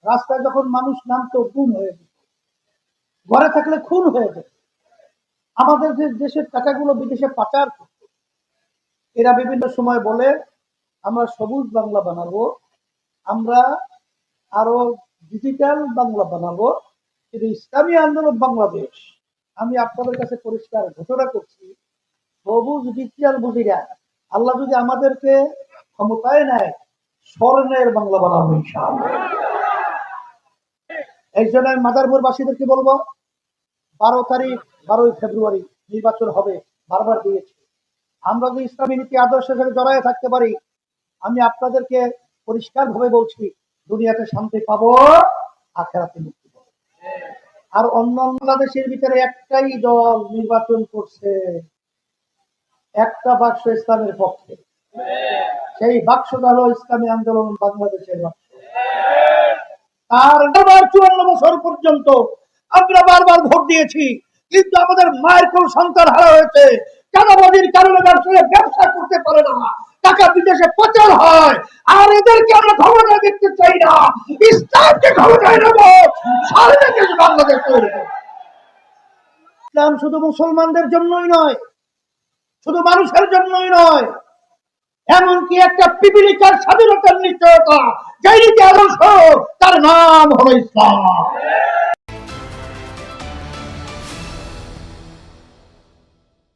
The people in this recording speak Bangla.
রাস্তায় যখন মানুষ নামতো গুম হয়ে যেত, ঘরে থাকলে খুন হয়ে যেত। আমাদের যে দেশের টাকাগুলো বিদেশে পাচার করত, এরা বিভিন্ন সময় বলে আমরা সবুজ বাংলা বানাবো, আমরা আরো ডিজিটাল বাংলা বানাবো, কিন্তু ইসলামী আন্দোলন বাংলাদেশ। আমি আপনাদের কাছে পরিষ্কার ঘোষণা করছি, সবুজ ডিজিটাল বুঝিরা আল্লাহ যদি আমাদেরকে ক্ষমতায় নেয়, স্বর্ণের বাংলা বানাবো ইনশাআল্লাহ। এই জন্য আমি মাদারপুরবাসীদেরকে বলবো, 12 ফেব্রুয়ারি নির্বাচন হবে, বারবার দিয়েছি। আমরা যদি ইসলামী নীতি আদর্শের সাথে জড়ায় থাকতে পারি, আমি আপনাদেরকে পরিষ্কার ভাবে বলছি, দুনিয়াতে শান্তি পাবো, আখেরাতে মুক্তি পাবো। আর অন্য বাংলাদেশের ভিতরে একটাই দল নির্বাচন করছে, একটা বাক্স ইসলামের পক্ষে, সেই বাক্সটা হলো ইসলামী আন্দোলন বাংলাদেশের বাক্স। তার 54 বছর পর্যন্ত আমরা বারবার ভোট দিয়েছি, কিন্তু আমাদের মায়ের কোন সন্তান হারা হয়েছে। চাঁদাবাজির কারণে ব্যবসা করতে পারে না, টাকা বিদেশে পাচার হয়। আর এদেরকে আমরা ক্ষমতায় দেখতে চাই না, ইসলামকে ক্ষমতায় নেব, সারা দেশ বাংলাদেশ তৈরি করব। ইসলাম শুধু মুসলমানদের জন্যই নয়, শুধু মানুষের জন্যই নয়, এমনকি একটা পিপিলিকার স্বাধীনতার নিশ্চয়তা, যেই নীতি আদর্শ, তার নাম হলো ইসলাম।